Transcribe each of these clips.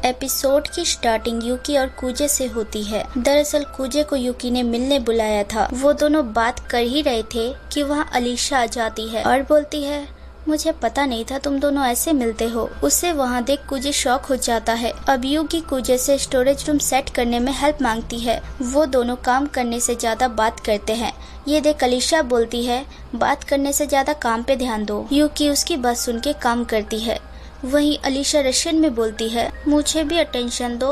Episode की starting यूकी और कूजे से होती है। दरअसल कूजे को यूकी ने मिलने बुलाया था। वो दोनों बात कर ही रहे थे कि वहाँ अलीशा आ जाती है और बोलती है, मुझे पता नहीं था तुम दोनों ऐसे मिलते हो। उसे वहाँ देख कूजे शॉक हो जाता है। अब यूकी कूजे से स्टोरेज रूम सेट करने में हेल्प मांगती है। वो दोनों काम करने से ज्यादा बात करते हैं। ये देख अलीशा बोलती है, बात करने से ज्यादा काम पे ध्यान दो। यूकी उसकी बात सुन के काम करती है। वहीं अलीशा रशियन में बोलती है, मुझे भी अटेंशन दो,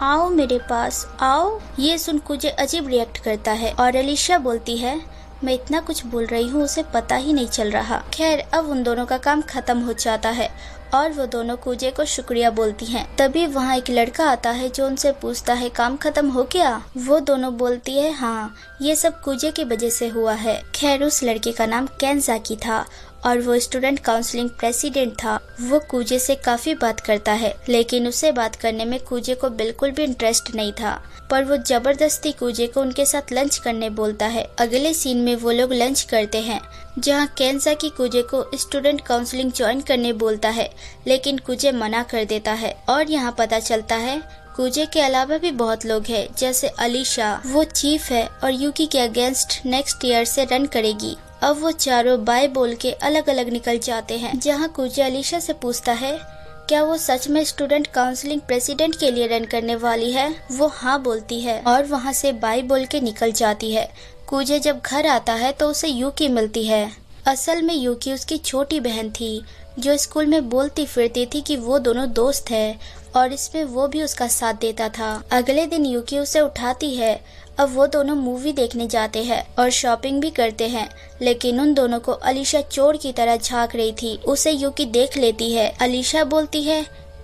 आओ मेरे पास आओ। ये सुन कूजे अजीब रिएक्ट करता है और अलीशा बोलती है, मैं इतना कुछ बोल रही हूँ उसे पता ही नहीं चल रहा। खैर अब उन दोनों का काम खत्म हो जाता है और वो दोनों कूजे को शुक्रिया बोलती हैं। तभी वहाँ एक लड़का आता है जो उनसे पूछता है, काम खत्म हो गया? वो दोनों बोलती है, हाँ ये सब कूजे की वजह से हुआ है। खैर उस लड़के का नाम केंजाकी था और वो स्टूडेंट काउंसलिंग प्रेसिडेंट था। वो कूजे से काफी बात करता है, लेकिन उसे बात करने में कूजे को बिल्कुल भी इंटरेस्ट नहीं था, पर वो जबरदस्ती कूजे को उनके साथ लंच करने बोलता है। अगले सीन में वो लोग लंच करते हैं, जहाँ केंजाकी कूजे को स्टूडेंट काउंसलिंग ज्वाइन करने बोलता है, लेकिन कूजे मना कर देता है। और यहाँ पता चलता है कूजे के अलावा भी बहुत लोग हैं, जैसे अलीशा, वो चीफ है और यूकी के अगेंस्ट नेक्स्ट ईयर से रन करेगी। अब वो चारों बाय बोल के अलग अलग निकल जाते हैं, जहाँ कूजे अलीशा से पूछता है, क्या वो सच में स्टूडेंट काउंसलिंग प्रेसिडेंट के लिए रन करने वाली है? वो हाँ बोलती है और वहाँ से बाय बोल के निकल जाती है। कूजे जब घर आता है तो उसे यूकी मिलती है। असल में यूकी उसकी छोटी बहन थी, जो स्कूल में बोलती फिरती थी कि वो दोनों दोस्त है और इसमें वो भी उसका साथ देता था। अगले दिन यूकी उसे उठाती है। अब वो दोनों मूवी देखने जाते हैं और शॉपिंग भी करते हैं, लेकिन उन दोनों को अलीशा चोर की तरह झांक रही थी। उसे यूकी देख लेती है। अलीशा बोलती है,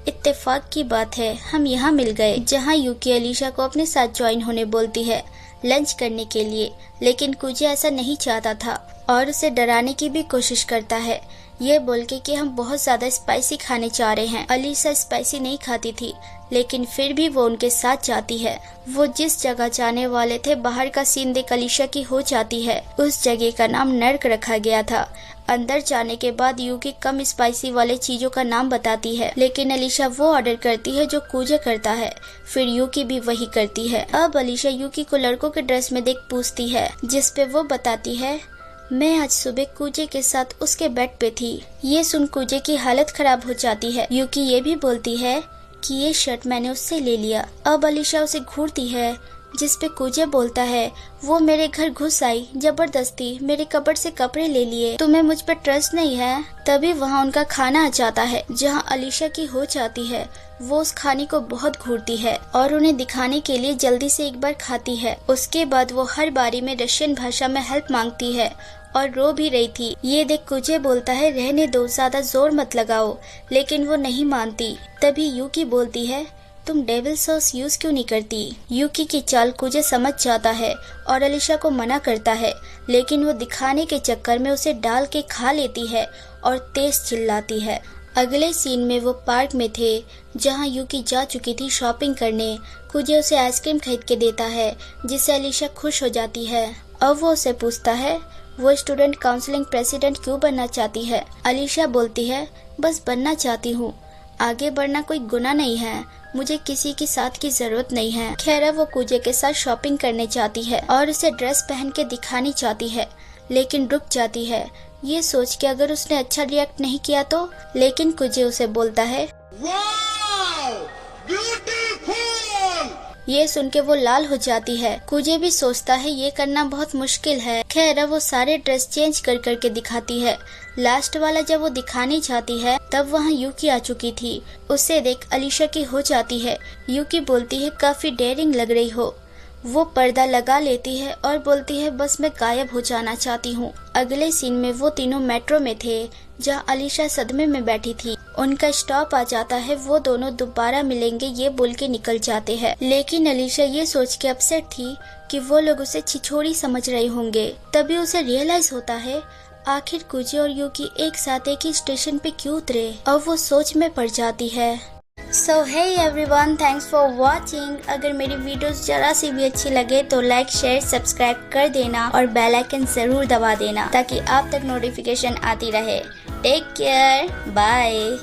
इत्तेफाक की बात है हम यहाँ मिल गए। जहाँ यूकी अलीशा को अपने साथ ज्वाइन होने बोलती है लंच करने के लिए, लेकिन कूजे ऐसा नहीं चाहता था और उसे डराने की भी कोशिश करता है, ये बोल के कि हम बहुत ज्यादा स्पाइसी खाने चाह रहे हैं। अलीशा स्पाइसी नहीं खाती थी, लेकिन फिर भी वो उनके साथ जाती है। वो जिस जगह जाने वाले थे, बाहर का सीन देख अलीशा की हो जाती है। उस जगह का नाम नर्क रखा गया था। अंदर जाने के बाद यूकी कम स्पाइसी वाले चीजों का नाम बताती है, लेकिन अलीशा वो ऑर्डर करती है जो कूजे करता है। फिर यूकी भी वही करती है। अब अलीशा यूकी को लड़कों के ड्रेस में देख पूछती है, जिसपे वो बताती है, मैं आज सुबह कूजे के साथ उसके बेड पे थी। ये सुन कूजे की हालत खराब हो जाती है। यूकी ये भी बोलती है कि ये शर्ट मैंने उससे ले लिया। अब अलीशा उसे घूरती है, जिसपे कूजे बोलता है, वो मेरे घर घुस आई जबरदस्ती, मेरे कपड़ से कपड़े ले लिए, तुम्हें मुझ पर ट्रस्ट नहीं है? तभी वहाँ उनका खाना आ जाता है, जहाँ अलीशा की हो जाती है। वो उस खाने को बहुत घूरती है और उन्हें दिखाने के लिए जल्दी से एक बार खाती है। उसके बाद वो हर बारी में रशियन भाषा में हेल्प मांगती है और रो भी रही थी। ये देख कूजे बोलता है, रहने दो, ज्यादा जोर मत लगाओ, लेकिन वो नहीं मानती। तभी यूकी बोलती है, तुम डेविल सॉस यूज क्यों नहीं करती? यूकी की चाल कूजे समझ जाता है और अलीशा को मना करता है, लेकिन वो दिखाने के चक्कर में उसे डाल के खा लेती है और तेज चिल्लाती है। अगले सीन में वो पार्क में थे, जहाँ यूकी जा चुकी थी शॉपिंग करने। कूजे उसे आइसक्रीम खरीद के देता है, जिससे अलीशा खुश हो जाती है। अब वो उसे पूछता है, वो स्टूडेंट काउंसलिंग प्रेसिडेंट क्यों बनना चाहती है? अलीशा बोलती है, बस बनना चाहती हूँ, आगे बढ़ना कोई गुनाह नहीं है, मुझे किसी की साथ की जरूरत नहीं है। खैर वो कूजे के साथ शॉपिंग करने जाती है और उसे ड्रेस पहन के दिखानी चाहती है, लेकिन रुक जाती है, ये सोच के अगर उसने अच्छा रिएक्ट नहीं किया तो। लेकिन कूजे उसे बोलता है, वाओ, ब्यूटीफुल। ये सुन के वो लाल हो जाती है। कूजे भी सोचता है ये करना बहुत मुश्किल है। खैर वो सारे ड्रेस चेंज कर करके दिखाती है। लास्ट वाला जब वो दिखाने जाती है, तब वहाँ यूकी आ चुकी थी। उसे देख अलीशा की हो जाती है। यूकी बोलती है, काफी डेयरिंग लग रही हो। वो पर्दा लगा लेती है और बोलती है, बस मैं गायब हो जाना चाहती हूँ। अगले सीन में वो तीनों मेट्रो में थे, जहाँ अलीशा सदमे में बैठी थी। उनका स्टॉप आ जाता है, वो दोनों दोबारा मिलेंगे ये बोल के निकल जाते हैं। लेकिन अलीशा ये सोच के अपसेट थी कि वो लोग उसे छिछोरी समझ रहे होंगे। तभी उसे रियलाइज होता है, आखिर कूजे और यूकी एक साथ एक ही स्टेशन पे क्यों उतरे। अब वो सोच में पड़ जाती है। So hey everyone, thanks for watching. अगर मेरी वीडियोस जरा सी भी अच्छी लगे तो लाइक, शेयर, सब्सक्राइब कर देना और बेल आइकन जरूर दबा देना, ताकि आप तक नोटिफिकेशन आती रहे। Take care, bye.